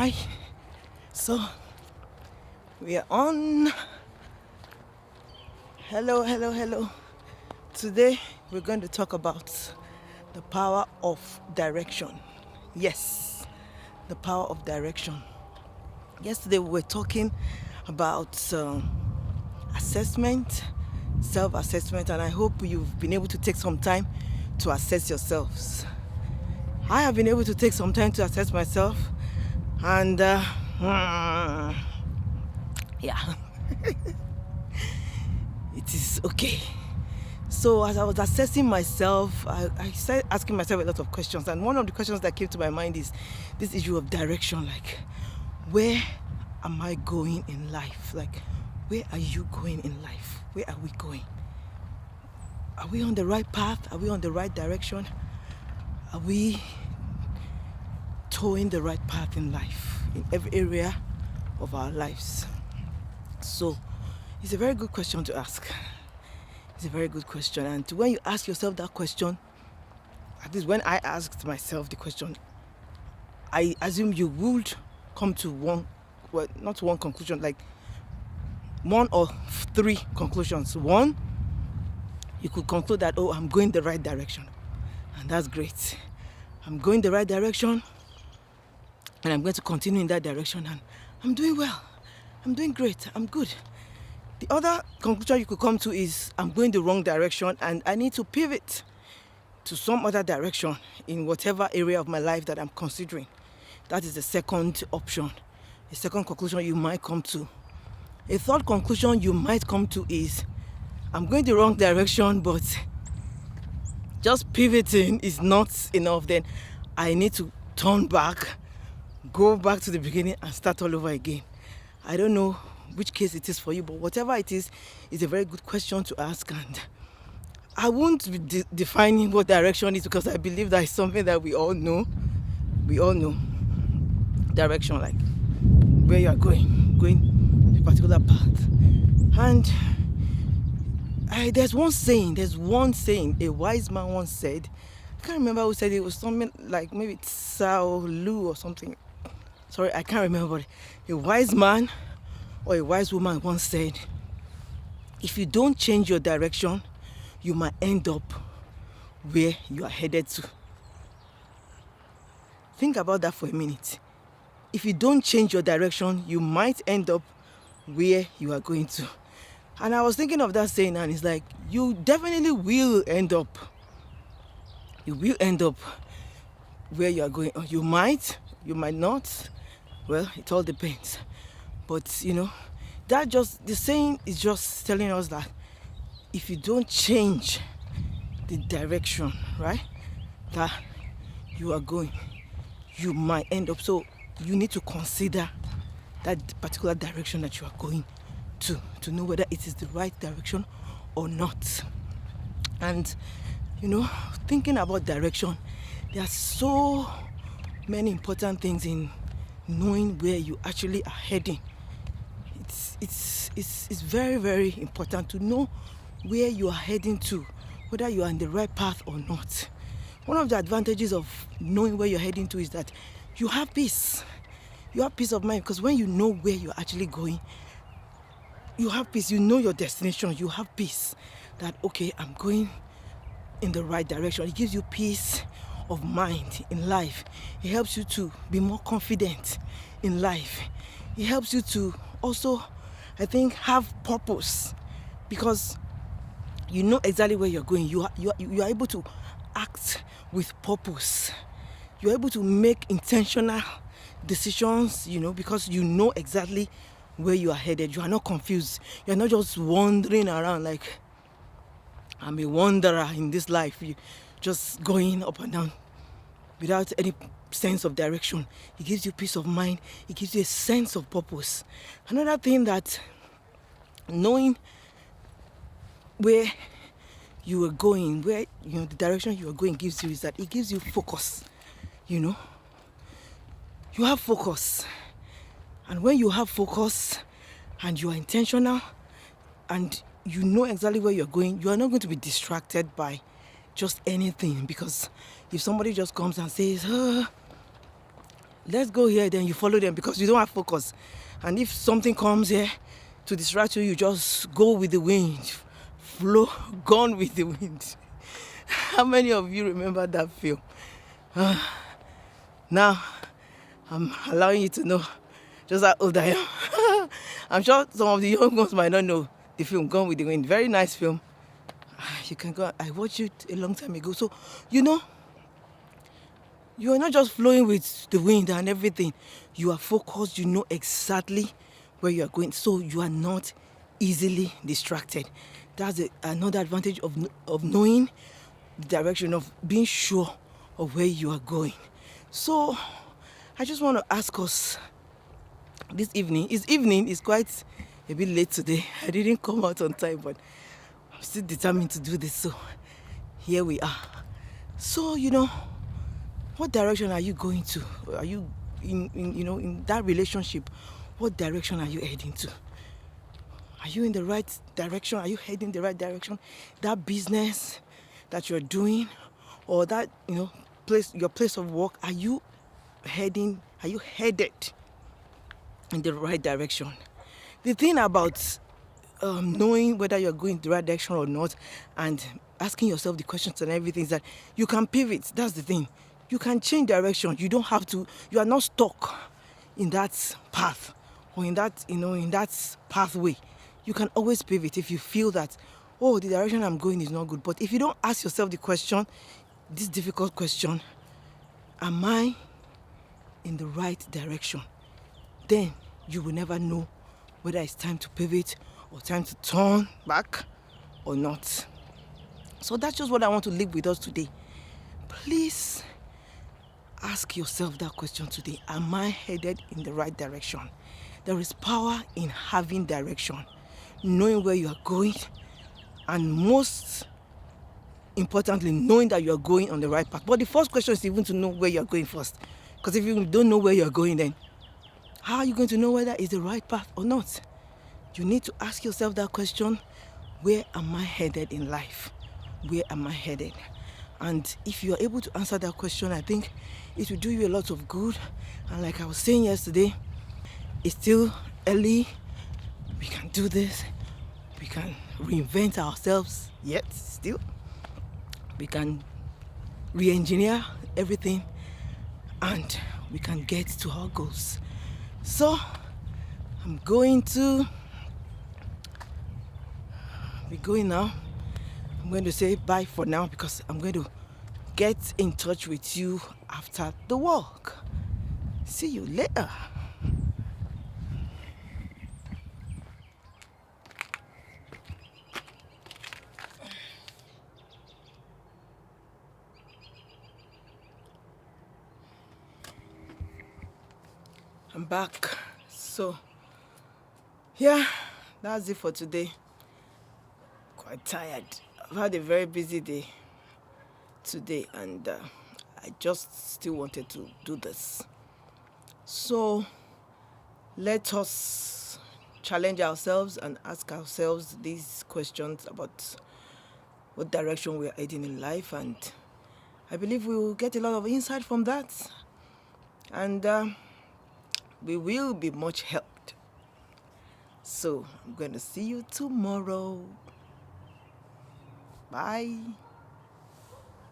Hi. So we are on. Hello. Today we're going to talk about the power of direction. Yes, the power of direction. Yesterday we were talking about assessment, self-assessment, and I hope you've been able to take some time to assess yourselves. I have been able to take some time to assess myself, and yeah, it is okay. So as I was assessing myself, I started asking myself a lot of questions, and one of the questions that came to my mind is this issue of direction. Like, where am I going in life? Like, where are you going in life? Where are we going? Are we on the right path? Are we on the right direction? Are we towing the right path in life, in every area of our lives? So it's a very good question to ask. It's a very good question. And when you ask yourself that question, at least when I asked myself the question, I assume you would come to not one conclusion, like one or three conclusions. One, you could conclude that, I'm going the right direction. And that's great. I'm going the right direction, and I'm going to continue in that direction, and I'm doing well. I'm doing great. I'm good. The other conclusion you could come to is, I'm going the wrong direction and I need to pivot to some other direction in whatever area of my life that I'm considering. That is the second option, the second conclusion you might come to. A third conclusion you might come to is, I'm going the wrong direction, but just pivoting is not enough. Then I need to turn back, go back to the beginning and start all over again. I don't know which case it is for you, but whatever it is a very good question to ask. And I won't be defining what direction is, because I believe that is something that we all know. We all know direction, like where you are going a particular path. And there's one saying, a wise man once said, I can't remember who said it. It was something like maybe Tsao Lu or something. Sorry, I can't remember. But a wise man or a wise woman once said, if you don't change your direction, you might end up where you are headed to. Think about that for a minute. If you don't change your direction, you might end up where you are going to. And I was thinking of that saying, and it's like, you definitely will end up. You will end up where you are going. You might not. Well, it all depends. But the saying is just telling us that if you don't change the direction, right, that you are going, you might end up. So you need to consider that particular direction that you are going to know whether it is the right direction or not. And thinking about direction, there are so many important things in knowing where you actually are heading. It's very, very important to know where you are heading to, whether you are on the right path or not. One of the advantages of knowing where you're heading to is that you have peace. You have peace of mind, because when you know where you're actually going, you have peace. You know your destination. You have peace that, okay, I'm going in the right direction. It gives you peace of mind in life. It helps you to be more confident in life. It helps you to also, I think, have purpose, because you know exactly where you're going. You are able to act with purpose. You're able to make intentional decisions, because you know exactly where you are headed. You are not confused. You're not just wandering around like, I'm a wanderer in this life. You just going up and down without any sense of direction. It gives you peace of mind. It gives you a sense of purpose. Another thing that knowing where you are going, where the direction you are going gives you, is that it gives you focus. You have focus. And when you have focus and you are intentional and you know exactly where you're going, you are not going to be distracted by just anything. Because if somebody just comes and says, let's go here, then you follow them because you don't have focus. And if something comes here to distract you, you just go with the wind, flow, gone with the wind. How many of you remember that film? Now, I'm allowing you to know just how old I am. I'm sure some of the young ones might not know the film Gone with the Wind. Very nice film. You can go. I watched it a long time ago. So, you know, you are not just flowing with the wind and everything. You are focused. You know exactly where you are going. So you are not easily distracted. That's another advantage of knowing the direction, of being sure of where you are going. So I just want to ask us this evening. It's quite a bit late today. I didn't come out on time, but I'm still determined to do this. So here we are. So, you know, what direction are you going to? Are you in that relationship? What direction are you heading to? Are you in the right direction? Are you heading the right direction? That business that you're doing, or that your place of work, are you headed in the right direction? The thing about knowing whether you're going the right direction or not, and asking yourself the questions and everything, is that you can pivot. That's the thing. You can change direction. You don't have to. You are not stuck in that path, or in that pathway. You can always pivot if you feel that, oh, the direction I'm going is not good. But if you don't ask yourself the question, this difficult question, am I in the right direction? Then you will never know whether it's time to pivot or time to turn back or not. So that's just what I want to leave with us today. Please ask yourself that question today. Am I headed in the right direction? There is power in having direction, knowing where you are going, and most importantly, knowing that you are going on the right path. But the first question is even to know where you are going first. Because if you don't know where you are going, then how are you going to know whether it's the right path or not? You need to ask yourself that question. Where am I headed in life? Where am I headed? And if you are able to answer that question, I think it will do you a lot of good. And like I was saying yesterday, it's still early. We can do this. We can reinvent ourselves yet still. We can re-engineer everything, and we can get to our goals. So I'm going to be going now. I'm going to say bye for now because I'm going to get in touch with you after the walk. See you later. I'm back. So yeah, that's it for today. Quite tired. I've had a very busy day today, and I just still wanted to do this. So let us challenge ourselves and ask ourselves these questions about what direction we are heading in life, and I believe we will get a lot of insight from that, and we will be much helped. So I'm going to see you tomorrow. Bye.